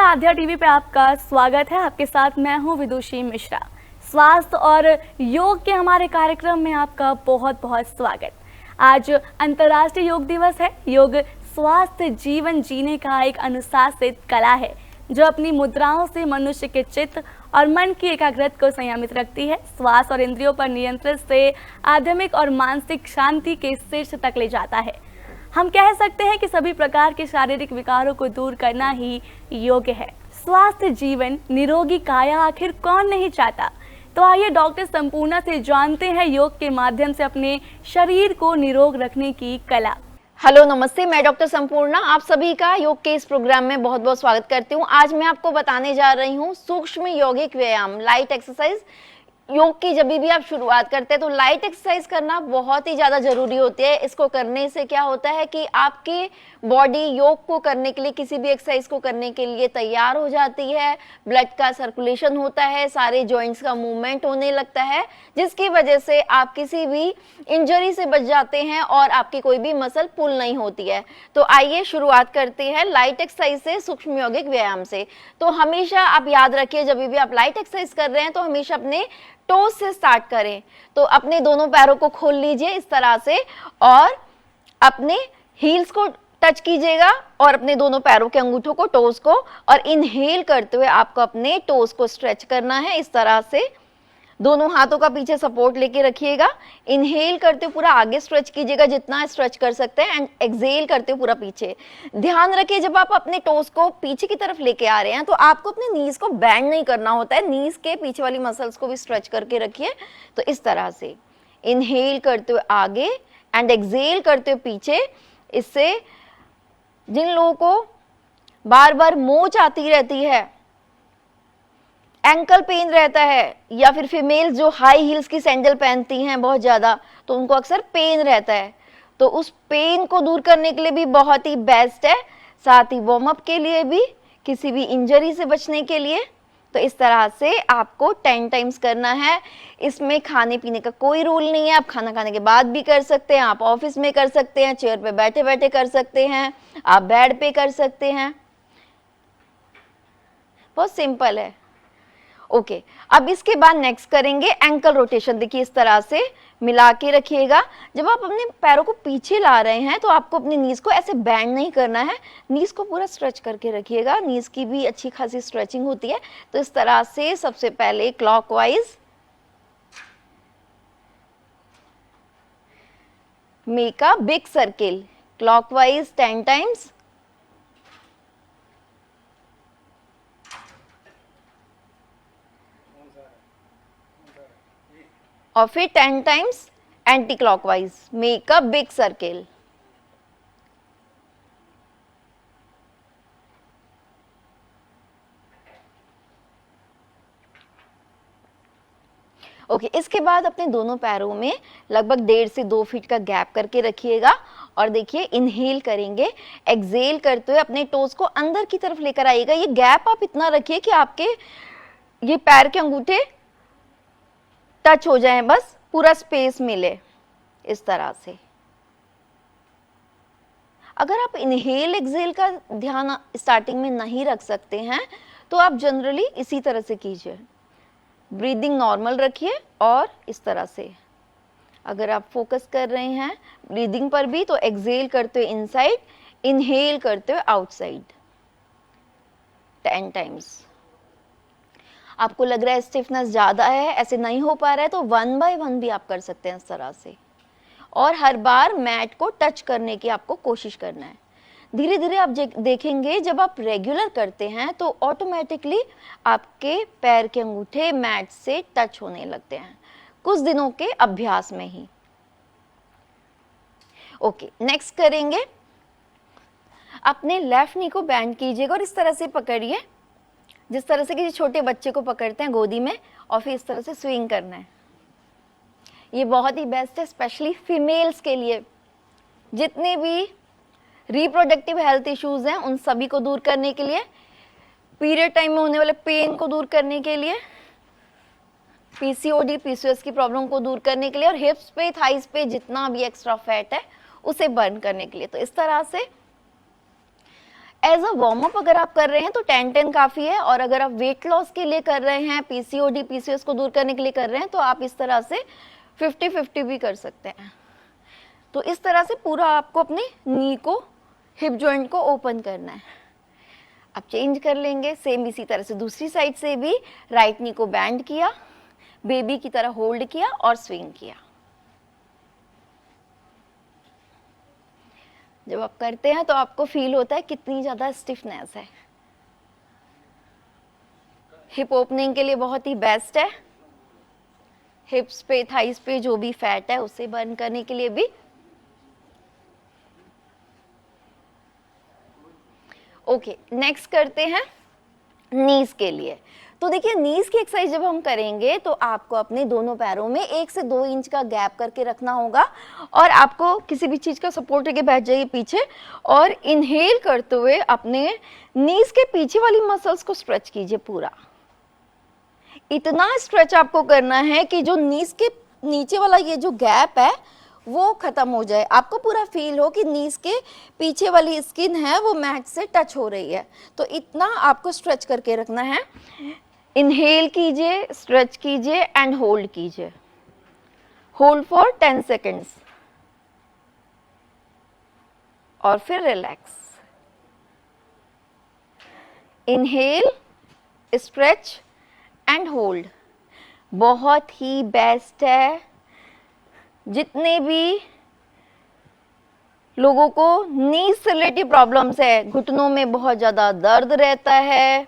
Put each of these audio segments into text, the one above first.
आध्या TV पे आपका स्वागत है। आपके साथ मैं हूं विदुषी मिश्रा। स्वास्थ्य और योग के हमारे कार्यक्रम में आपका बहुत बहुत स्वागत। आज अंतर्राष्ट्रीय योग दिवस है। योग स्वास्थ्य जीवन जीने का एक अनुशासित कला है जो अपनी मुद्राओं से मनुष्य के चित्त और मन की एकाग्रता को संयमित रखती है। श्वास और इंद्रियों पर नियंत्रण से आध्यात्मिक और मानसिक शांति के शीर्ष तक ले जाता है। हम कह सकते हैं कि सभी प्रकार के शारीरिक विकारों को दूर करना ही योग है। स्वास्थ्य जीवन निरोगी काया आखिर कौन नहीं चाहता। तो आइए डॉक्टर संपूर्णा से जानते हैं योग के माध्यम से अपने शरीर को निरोग रखने की कला। हेलो नमस्ते, मैं डॉक्टर संपूर्णा आप सभी का योग के इस प्रोग्राम में बहुत बहुत स्वागत करती हूँ। आज मैं आपको बताने जा रही हूँ सूक्ष्म यौगिक व्यायाम, लाइट एक्सरसाइज। योग की जब भी आप शुरुआत करते हैं तो लाइट एक्सरसाइज करना बहुत ही ज़्यादा ज़रूरी होती है। इसको करने से क्या होता है कि आपकी बॉडी योग को करने के लिए, किसी भी एक्सरसाइज को करने के लिए तैयार हो जाती है। ब्लड का सर्कुलेशन होता है, सारे जॉइंट्स का मूवमेंट होने लगता है, जिसकी वजह से आप किसी भी इंजरी से बच जाते हैं और आपकी कोई भी मसल पुल नहीं होती है। तो आइए शुरुआत करते हैं लाइट एक्सरसाइज से, सूक्ष्म यौगिक व्यायाम से। तो हमेशा आप याद रखिए, जब भी आप लाइट एक्सरसाइज कर रहे हैं तो हमेशा अपने टोज से स्टार्ट करें। तो अपने दोनों पैरों को खोल लीजिए इस तरह से और अपने हील्स को टच कीजिएगा और अपने दोनों पैरों के अंगूठों को, टोज को, और इनहेल करते हुए आपको अपने टोज को स्ट्रेच करना है इस तरह से। दोनों हाथों का पीछे सपोर्ट लेके रखिएगा। इनहेल करते हुए पूरा आगे स्ट्रेच कीजिएगा जितना स्ट्रेच कर सकते हैं, एंड एक्सहेल करते हुए पूरा पीछे। ध्यान रखिए, जब आप अपने टोस को पीछे की तरफ लेके आ रहे हैं तो आपको अपने नीज को बैंड नहीं करना होता है। नीज के पीछे वाली मसल्स को भी स्ट्रेच करके रखिए। तो इस तरह से इनहेल करते हुए आगे एंड एक्सहेल करते हुए पीछे। इससे जिन लोगों को बार बार मोच आती रहती है, एंकल पेन रहता है, या फिर फीमेल्स जो हाई हील्स की सैंडल पहनती हैं बहुत ज़्यादा, तो उनको अक्सर पेन रहता है, तो उस पेन को दूर करने के लिए भी बहुत ही बेस्ट है। साथ ही वार्म अप के लिए भी, किसी भी इंजरी से बचने के लिए। तो इस तरह से आपको 10 टाइम्स करना है। इसमें खाने पीने का कोई रूल नहीं है। आप खाना खाने के बाद भी कर सकते हैं, आप ऑफिस में कर सकते हैं, चेयर पे बैठे बैठे कर सकते हैं, आप बेड पे कर सकते हैं। बहुत सिंपल है। ओके, अब इसके बाद नेक्स्ट करेंगे एंकल रोटेशन। देखिए इस तरह से मिला के रखिएगा। जब आप अपने पैरों को पीछे ला रहे हैं तो आपको अपनी नीज को ऐसे बैंड नहीं करना है, नीज को पूरा स्ट्रेच करके रखिएगा। नीज की भी अच्छी खासी स्ट्रेचिंग होती है। तो इस तरह से सबसे पहले clockwise make a big circle, clockwise 10 times, और फिर 10 times anti clockwise, make a big circle. Okay, इसके बाद अपने दोनों पैरों में लगभग 1.5 से 2 फीट का गैप करके रखिएगा और देखिए इनहेल करेंगे, एक्सहेल करते हुए अपने टोज को अंदर की तरफ लेकर आइएगा। ये गैप आप इतना रखिए कि आपके ये पैर के अंगूठे टच हो जाएं, बस पूरा स्पेस मिले इस तरह से। अगर आप इनहेल एक्सहेल का ध्यान स्टार्टिंग में नहीं रख सकते हैं तो आप जनरली इसी तरह से कीजिए। ब्रीदिंग नॉर्मल रखिए और इस तरह से अगर आप फोकस कर रहे हैं ब्रीदिंग पर भी तो एक्सहेल करते हुए इनसाइड, इनहेल करते हुए आउटसाइड 10 टाइम्स। आपको लग रहा है स्टिफनेस ज़्यादा है, ऐसे नहीं हो पा रहा है, तो 1 बाय 1 भी आप कर सकते हैं इस तरह से। और हर बार मैट को टच करने की आपको कोशिश करना है। धीरे धीरे आप देखेंगे जब आप रेगुलर करते हैं तो ऑटोमेटिकली आपके पैर के अंगूठे मैट से टच होने लगते हैं, कुछ दिनों के अभ्यास में ही। ओके, नेक्स्ट करेंगे, अपने लेफ्ट नी को बैंड कीजिएगा और इस तरह से पकड़िए जिस तरह से किसी छोटे बच्चे को पकड़ते हैं गोदी में, और फिर इस तरह से स्विंग करना है। ये बहुत ही बेस्ट है, स्पेशली फीमेल्स के लिए। जितने भी रिप्रोडक्टिव हेल्थ इश्यूज हैं उन सभी को दूर करने के लिए, पीरियड टाइम में होने वाले पेन को दूर करने के लिए, पीसीओडी पीसीओएस की प्रॉब्लम को दूर करने के लिए, और हिप्स पे, थाइस पे जितना भी एक्स्ट्रा फैट है उसे बर्न करने के लिए। तो इस तरह से एज अ वार्म अप अगर आप कर रहे हैं तो 10-10 काफी है, और अगर आप वेट लॉस के लिए कर रहे हैं, पीसीओडी पीसीओएस को दूर करने के लिए कर रहे हैं, तो आप इस तरह से 50-50 भी कर सकते हैं। तो इस तरह से पूरा आपको अपने नी को, हिप जॉइंट को ओपन करना है। अब चेंज कर लेंगे, सेम इसी तरह से दूसरी साइड से भी राइट नी को बैंड किया, बेबी की तरह होल्ड किया और स्विंग किया। जब आप करते हैं तो आपको फील होता है कितनी ज्यादा स्टिफनेस है। हिप ओपनिंग के लिए बहुत ही बेस्ट है, हिप्स पे, थाइस पे जो भी फैट है उसे बर्न करने के लिए भी। ओके, नेक्स्ट करते हैं नीज के लिए। तो देखिए, नीज की एक्सरसाइज जब हम करेंगे तो आपको अपने दोनों पैरों में 1 से 2 इंच का गैप करके रखना होगा, और आपको किसी भी चीज का सपोर्ट लेके बैठ जाइए पीछे, और इनहेल करते हुए अपने नीज के पीछे वाली मसल्स को स्ट्रेच कीजिए पूरा। इतना स्ट्रेच आपको करना है कि जो नीज के नीचे वाला ये जो गैप है वो खत्म हो जाए, आपको पूरा फील हो कि नीज के पीछे वाली स्किन है वो मैट से टच हो रही है। तो इतना आपको स्ट्रेच करके रखना है। इनहेल कीजिए, स्ट्रेच कीजिए एंड होल्ड कीजिए। होल्ड फॉर 10 सेकेंड्स और फिर relax. Inhale, stretch and hold. बहुत ही बेस्ट है। जितने भी लोगों को नी से रिलेटेड प्रॉब्लम्स है, घुटनों में बहुत ज़्यादा दर्द रहता है,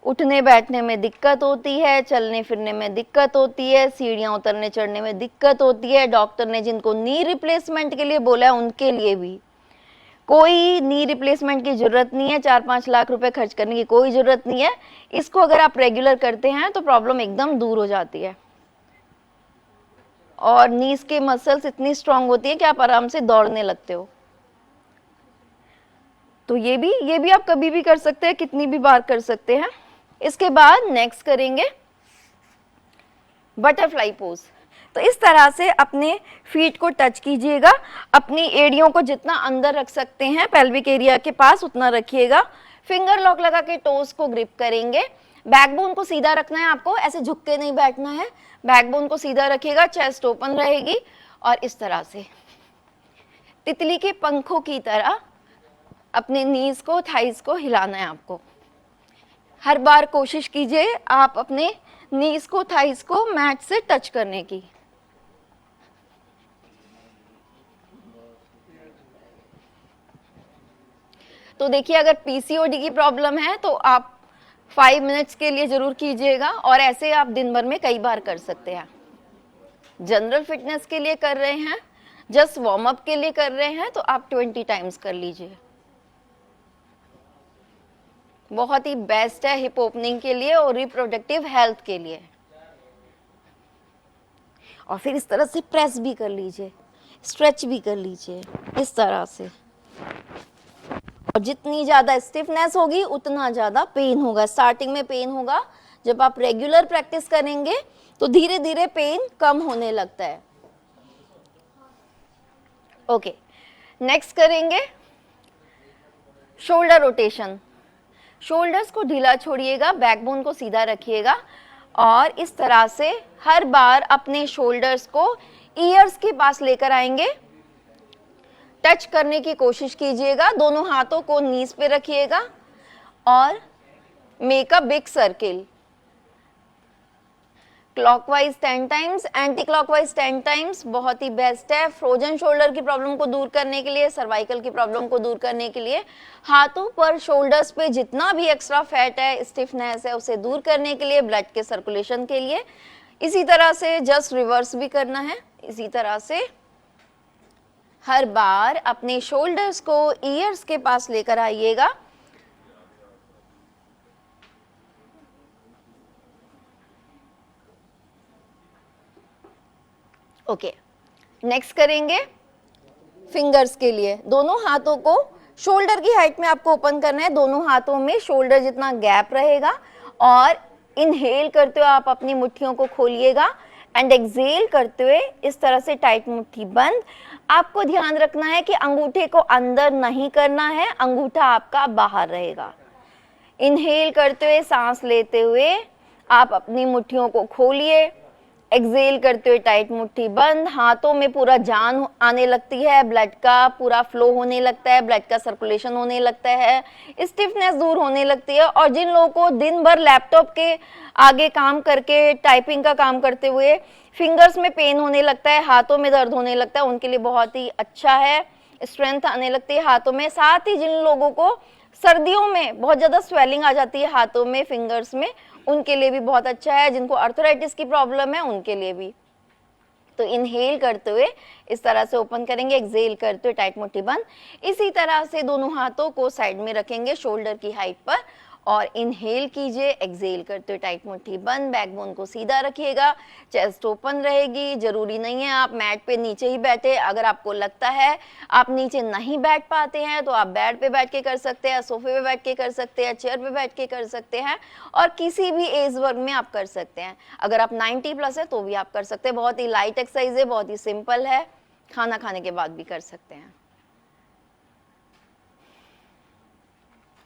उठने बैठने में दिक्कत होती है, चलने फिरने में दिक्कत होती है, सीढ़ियाँ उतरने चढ़ने में दिक्कत होती है, डॉक्टर ने जिनको नी रिप्लेसमेंट के लिए बोला है उनके लिए भी कोई नी रिप्लेसमेंट की ज़रूरत नहीं है, 4-5 लाख रुपए खर्च करने की कोई ज़रूरत नहीं है। इसको अगर आप रेगुलर करते हैं तो प्रॉब्लम एकदम दूर हो जाती है, और नीज के मसल्स इतनी स्ट्रांग होती है कि आप आराम से दौड़ने लगते हो। तो ये भी आप कभी भी कर सकते हैं, कितनी भी बार कर सकते हैं। इसके बाद नेक्स्ट करेंगे बटरफ्लाई पोज। तो इस तरह से अपने फीट को टच कीजिएगा, अपनी एड़ियों को जितना अंदर रख सकते हैं पेल्विक एरिया के पास उतना रखिएगा। फिंगर लॉक लगा के टोस को ग्रिप करेंगे। बैकबोन को सीधा रखना है आपको, ऐसे झुक के नहीं बैठना है। बैकबोन को सीधा रखिएगा, चेस्ट ओपन रहेगी, और इस तरह से तितली के पंखों की तरह अपने नीज को, थाइस को हिलाना है आपको। हर बार कोशिश कीजिए आप अपने नीज को, थाइस को मैट से टच करने की। तो देखिए, अगर पीसीओडी की प्रॉब्लम है तो आप 5 मिनट्स के लिए जरूर कीजिएगा, और ऐसे आप दिन भर में कई बार कर सकते हैं। जनरल फिटनेस के लिए कर रहे हैं, जस्ट वार्म अप के लिए कर रहे हैं, तो आप 20 टाइम्स कर लीजिए। बहुत ही बेस्ट है हिप ओपनिंग के लिए और रिप्रोडक्टिव हेल्थ के लिए। और फिर इस तरह से प्रेस भी कर लीजिए, स्ट्रेच भी कर लीजिए इस तरह से। और जितनी ज़्यादा स्टिफनेस होगी उतना ज़्यादा पेन होगा। स्टार्टिंग में पेन होगा, जब आप रेगुलर प्रैक्टिस करेंगे तो धीरे धीरे पेन कम होने लगता है। ओके, नेक्स्ट करेंगे शोल्डर रोटेशन। शोल्डर्स को ढीला छोड़िएगा, बैकबोन को सीधा रखिएगा, और इस तरह से हर बार अपने शोल्डर्स को ईयर्स के पास लेकर आएंगे। टच करने की कोशिश कीजिएगा, दोनों हाथों को नीज पे रखिएगा और make a big circle. Clockwise 10 times, anti clockwise 10 times. बहुत ही बेस्ट है फ्रोजन शोल्डर की प्रॉब्लम को दूर करने के लिए, सर्वाइकल की प्रॉब्लम को दूर करने के लिए। हाथों पर, शोल्डर्स पे जितना भी एक्स्ट्रा फैट है, स्टिफनेस है, उसे दूर करने के लिए, ब्लड के सर्कुलेशन के लिए। इसी तरह से जस्ट रिवर्स भी करना है। इसी तरह से हर बार अपने शोल्डर्स को ईयर्स के पास लेकर आइएगा। ओके, नेक्स्ट करेंगे फिंगर्स के लिए। दोनों हाथों को शोल्डर की हाइट में आपको ओपन करना है। दोनों हाथों में शोल्डर जितना गैप रहेगा, और इनहेल करते हुए आप अपनी मुट्ठियों को खोलिएगा, एंड एक्सहेल करते हुए इस तरह से टाइट मुट्ठी बंद। आपको ध्यान रखना है कि अंगूठे को अंदर नहीं करना है, अंगूठा आपका बाहर रहेगा। इनहेल करते हुए, सांस लेते हुए आप अपनी मुट्ठियों को खोलिए। एक्सेल करते हुए टाइट मुट्ठी बंद, हाथों में पूरा जान आने लगती है, ब्लड का पूरा फ्लो होने लगता है, ब्लड का सर्कुलेशन होने लगता है, स्टिफनेस दूर होने लगती है। और जिन लोगों को दिन भर लैपटॉप के आगे काम करके, टाइपिंग का काम करते हुए फिंगर्स में पेन होने लगता है, हाथों में दर्द होने लगता है, उनके लिए बहुत ही अच्छा है। स्ट्रेंथ आने लगती है हाथों में। साथ ही जिन लोगों को सर्दियों में बहुत ज्यादा स्वेलिंग आ जाती है हाथों में, फिंगर्स में, उनके लिए भी बहुत अच्छा है। जिनको आर्थराइटिस की प्रॉब्लम है उनके लिए भी। तो इनहेल करते हुए इस तरह से ओपन करेंगे, एक्सेल करते हुए टाइट मुट्ठी बंद। इसी तरह से दोनों हाथों को साइड में रखेंगे शोल्डर की हाइट पर, और इनहेल कीजिए, एक्सेल करते हुए टाइट मुट्ठी बंद। बैकबोन को सीधा रखिएगा, चेस्ट ओपन रहेगी। जरूरी नहीं है आप मैट पे नीचे ही बैठे। अगर आपको लगता है आप नीचे नहीं बैठ पाते हैं तो आप बेड पे बैठ के कर सकते हैं, सोफे पे बैठ के कर सकते हैं, चेयर पे बैठ के कर सकते हैं, और किसी भी एज वर्ग में आप कर सकते हैं। अगर आप 90 प्लस है तो भी आप कर सकते हैं। बहुत ही लाइट एक्सरसाइज है, बहुत ही सिंपल है, खाना खाने के बाद भी कर सकते हैं।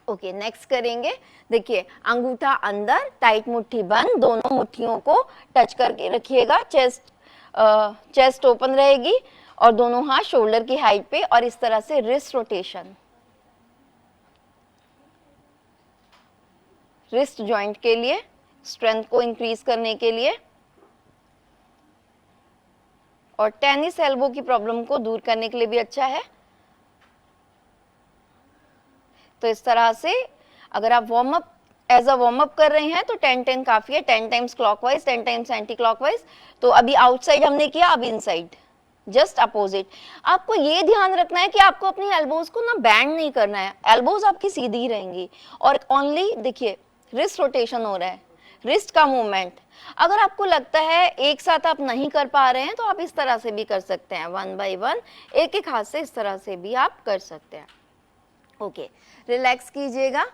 ओके, नेक्स्ट करेंगे। देखिए, अंगूठा अंदर, टाइट मुट्ठी बंद, दोनों मुट्ठियों को टच करके रखिएगा। चेस्ट ओपन रहेगी और दोनों हाथ शोल्डर की हाइट पे, और इस तरह से रिस्ट रोटेशन, रिस्ट जॉइंट के लिए, स्ट्रेंथ को इंक्रीज करने के लिए, और टेनिस एल्बो की प्रॉब्लम को दूर करने के लिए भी अच्छा है। तो इस तरह से अगर आप warm up as a warm up कर रहे हैं तो 10-10 काफी है। 10 times clockwise, 10 times anti clockwise. तो अभी आउटसाइड हमने किया, अब इनसाइड, जस्ट अपोजिट। आपको ये ध्यान रखना है कि आपको अपनी एल्बोज को ना बैंड नहीं करना है, एल्बोज आपकी सीधी रहेंगी। और ओनली देखिए, रिस्ट रोटेशन हो रहा है, रिस्ट का मूवमेंट। अगर आपको लगता है एक साथ आप नहीं कर पा रहे हैं तो आप इस तरह से भी कर सकते हैं, 1 बाय 1, एक एक हाथ से इस तरह से भी आप कर सकते हैं। ओके, रिलैक्स कीजिएगा,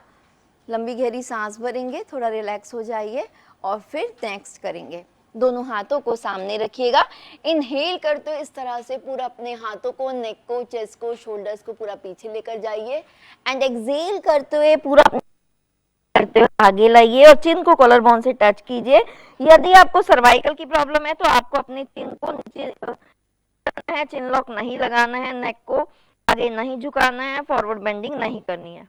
लंबी गहरी सांस भरेंगे, थोड़ा रिलैक्स हो जाइए, और फिर नेक्स्ट करेंगे। दोनों हाथों को सामने रखिएगा। इनहेल करते हुए इस तरह से पूरा अपने हाथों को, नेक को, चेस्ट को, शोल्डर्स को पूरा पीछे लेकर जाइए, एंड एक्सेल करते हुए पूरा करते हुए आगे लाइए, और चिन को कॉलर बोन से टच कीजिए। यदि आपको सर्वाइकल की प्रॉब्लम है तो आपको अपने चिन को नीचे है, चिन लॉक नहीं लगाना है, नेक को आगे नहीं झुकाना है, फॉरवर्ड बेंडिंग नहीं करनी है।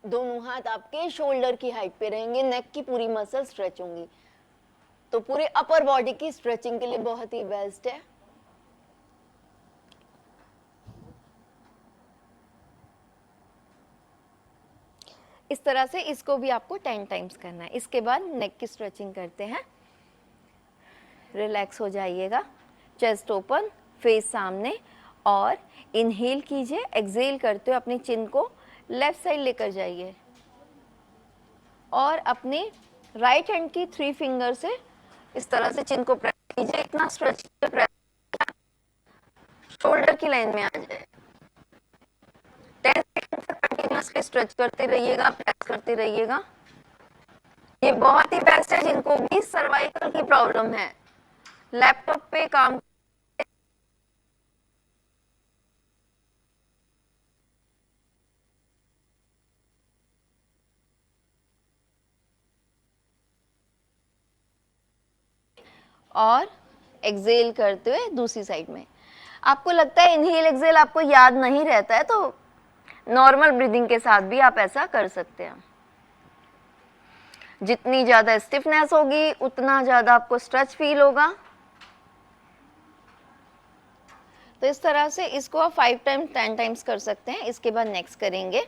दोनों हाथ आपके शोल्डर की हाइट पे रहेंगे, नेक की पूरी मसल स्ट्रेच होंगी। तो पूरे अपर बॉडी की स्ट्रेचिंग के लिए बहुत ही बेस्ट है। इस तरह से इसको भी आपको 10 टाइम्स करना है। इसके बाद नेक की स्ट्रेचिंग करते हैं। रिलैक्स हो जाइएगा, चेस्ट ओपन, फेस सामने, और इनहेल कीजिए, एक्सेल करते हुए अपनी चिन को लेफ्ट साइड लेकर जाइए, और अपने राइट हैंड की 3 फिंगर से इस तरह से चिन को प्रेस कीजिए। इतना स्ट्रेच प्रेस, शोल्डर की लाइन में आ जाए। 10 सेकंड तक कंटिन्यूअसली स्ट्रेच करते रहिएगा, प्रेस करते रहिएगा। ये बहुत ही बेस्ट है जिनको भी सर्वाइकल की प्रॉब्लम है, लैपटॉप पे काम और एक्सेल करते हुए दूसरी साइड में। आपको लगता है इनहेल एक्सेल आपको याद नहीं रहता है तो नॉर्मल ब्रीदिंग के साथ भी आप ऐसा कर सकते हैं। जितनी ज्यादा स्टिफनेस होगी उतना ज्यादा आपको स्ट्रेच फील होगा। तो इस तरह से इसको आप 5 टाइम्स 10 टाइम्स कर सकते हैं। इसके बाद नेक्स्ट करेंगे,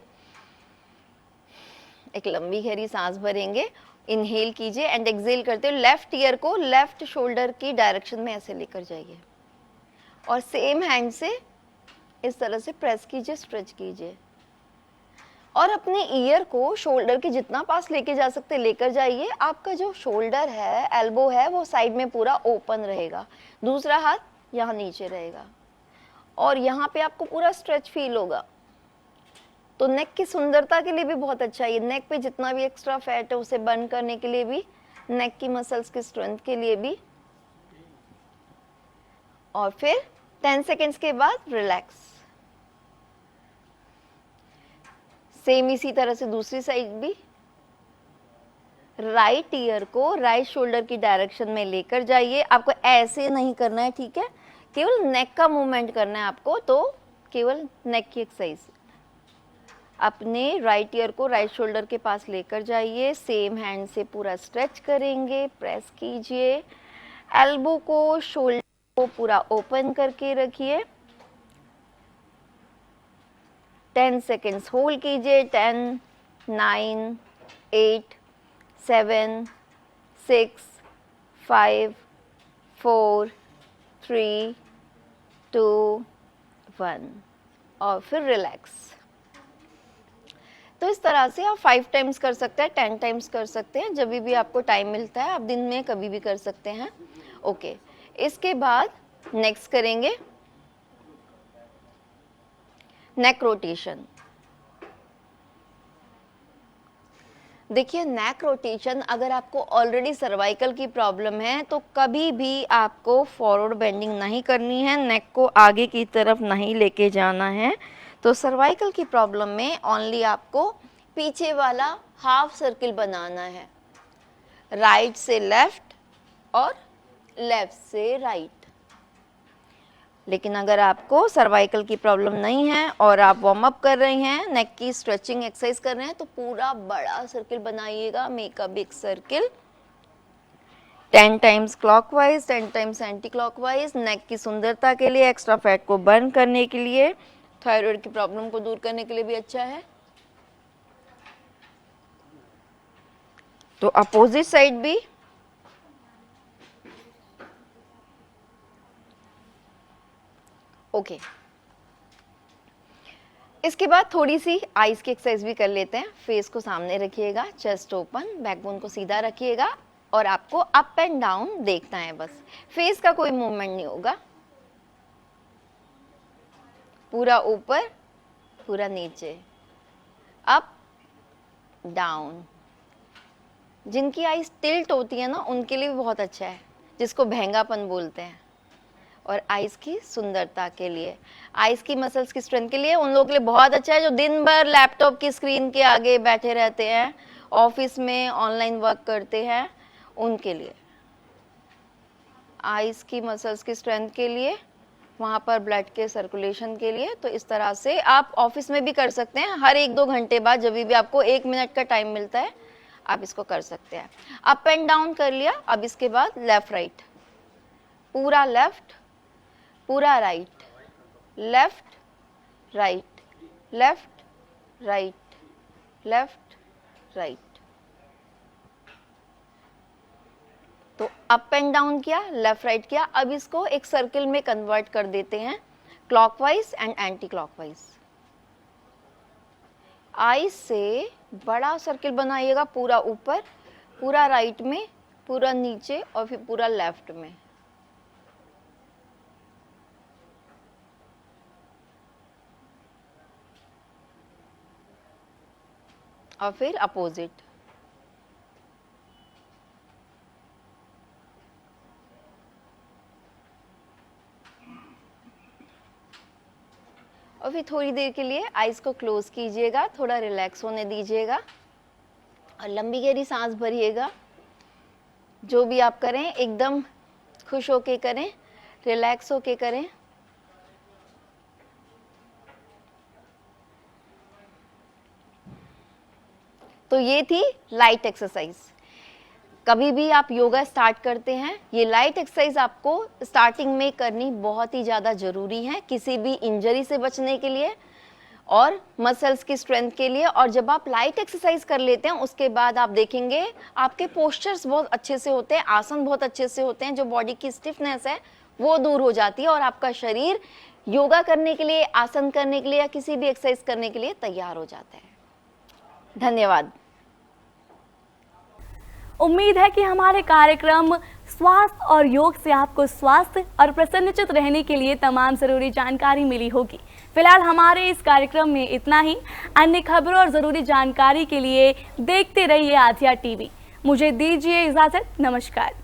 एक लंबी गहरी सांस भरेंगे, इनहेल कीजिए एंड एक्सेल करते हुए लेफ्ट ईयर को लेफ्ट शोल्डर की डायरेक्शन में ऐसे लेकर जाइए, और सेम हैंड से इस तरह से प्रेस कीजिए, स्ट्रेच कीजिए, और अपने ईयर को शोल्डर के जितना पास लेके जा सकते लेकर जाइए। आपका जो शोल्डर है, एल्बो है, वो साइड में पूरा ओपन रहेगा, दूसरा हाथ यहाँ नीचे रहेगा, और यहाँ पे आपको पूरा स्ट्रेच फील होगा। तो नेक की सुंदरता के लिए भी बहुत अच्छा है ये। नेक पे जितना भी एक्स्ट्रा फैट है उसे बर्न करने के लिए भी, नेक की मसल्स की स्ट्रेंथ के लिए भी। और फिर 10 सेकेंड्स के बाद रिलैक्स। सेम इसी तरह से दूसरी साइड भी। राइट ईयर को राइट शोल्डर की डायरेक्शन में लेकर जाइए। आपको ऐसे नहीं करना है, ठीक है, केवल नेक का मूवमेंट करना है आपको, तो केवल नेक की एक्सरसाइज। अपने राइट ईयर को राइट शोल्डर के पास लेकर जाइए, सेम हैंड से पूरा स्ट्रेच करेंगे, प्रेस कीजिए, एल्बो को शोल्डर को पूरा ओपन करके रखिए। 10 सेकेंड्स होल्ड कीजिए। 10, 9, 8, 7, 6, 5, 4, 3, 2, 1 और फिर रिलैक्स। तो इस तरह से आप 5 टाइम्स कर सकते हैं, 10 टाइम्स कर सकते हैं, जब भी आपको टाइम मिलता है। आप दिन में कभी भी कर सकते हैं। ओके, इसके बाद नेक्स्ट करेंगे नेक रोटेशन। देखिए, नेक रोटेशन अगर आपको ऑलरेडी सर्वाइकल की प्रॉब्लम है तो कभी भी आपको फॉरवर्ड बेंडिंग नहीं करनी है, नेक को आगे की तरफ नहीं लेके जाना है। तो सर्वाइकल की प्रॉब्लम में ओनली आपको पीछे वाला हाफ सर्किल बनाना है, राइट से लेफ्ट और लेफ्ट से राइट। लेकिन अगर आपको सर्वाइकल की प्रॉब्लम नहीं है और आप वार्म अप कर रहे हैं, नेक की स्ट्रेचिंग एक्सरसाइज कर रहे हैं, तो पूरा बड़ा सर्किल बनाइएगा, make a big circle. 10 times clockwise, 10 times anti clockwise. Neck की सुंदरता के लिए, एक्स्ट्रा फैट को बर्न करने के लिए, थायराइड की प्रॉब्लम को दूर करने के लिए भी अच्छा है। तो अपोजिट साइड भी। ओके, इसके बाद थोड़ी सी आईज की एक्सरसाइज भी कर लेते हैं। फेस को सामने रखिएगा, चेस्ट ओपन, बैकबोन को सीधा रखिएगा और आपको अप एंड डाउन देखना है बस। फेस का कोई मूवमेंट नहीं होगा, पूरा ऊपर पूरा नीचे, अप डाउन। जिनकी आईज टिल्ट होती है ना, उनके लिए भी बहुत अच्छा है, जिसको भैंगापन बोलते हैं। और आईज की सुंदरता के लिए, आईज की मसल्स की स्ट्रेंथ के लिए, उन लोगों के लिए बहुत अच्छा है जो दिन भर लैपटॉप की स्क्रीन के आगे बैठे रहते हैं, ऑफिस में ऑनलाइन वर्क करते हैं, उनके लिए। आईज की मसल्स की स्ट्रेंथ के लिए, वहाँ पर ब्लड के सर्कुलेशन के लिए। तो इस तरह से आप ऑफिस में भी कर सकते हैं, हर 1-2 घंटे बाद जब भी आपको 1 मिनट का टाइम मिलता है आप इसको कर सकते हैं। अप एंड डाउन कर लिया। अब इसके बाद लेफ्ट राइट, पूरा लेफ्ट पूरा right, left right, left right, left right. तो अप एंड डाउन किया, लेफ्ट राइट किया। अब इसको एक सर्किल में कन्वर्ट कर देते हैं, क्लॉकवाइज एंड एंटी क्लॉकवाइज। आई से बड़ा सर्किल बनाइएगा, पूरा ऊपर, पूरा राइट में, पूरा नीचे और फिर पूरा लेफ्ट में। और फिर अपोजिट। और फिर थोड़ी देर के लिए आईज को क्लोज कीजिएगा, थोड़ा रिलैक्स होने दीजिएगा और लंबी गहरी सांस भरिएगा। जो भी आप करें एकदम खुश होके करें, रिलैक्स होके करें। तो ये थी लाइट एक्सरसाइज। कभी भी आप योगा स्टार्ट करते हैं, ये लाइट एक्सरसाइज आपको स्टार्टिंग में करनी बहुत ही ज़्यादा ज़रूरी है, किसी भी इंजरी से बचने के लिए और मसल्स की स्ट्रेंथ के लिए। और जब आप लाइट एक्सरसाइज कर लेते हैं उसके बाद आप देखेंगे आपके पोस्चर्स बहुत अच्छे से होते हैं, आसन बहुत अच्छे से होते हैं, जो बॉडी की स्टिफनेस है वो दूर हो जाती है और आपका शरीर योगा करने के लिए, आसन करने के लिए या किसी भी एक्सरसाइज करने के लिए तैयार हो जाता है। धन्यवाद। उम्मीद है कि हमारे कार्यक्रम स्वास्थ्य और योग से आपको स्वास्थ्य और प्रसन्नचित रहने के लिए तमाम ज़रूरी जानकारी मिली होगी। फिलहाल हमारे इस कार्यक्रम में इतना ही। अन्य खबरों और ज़रूरी जानकारी के लिए देखते रहिए आधिया टीवी। मुझे दीजिए इजाज़त। नमस्कार।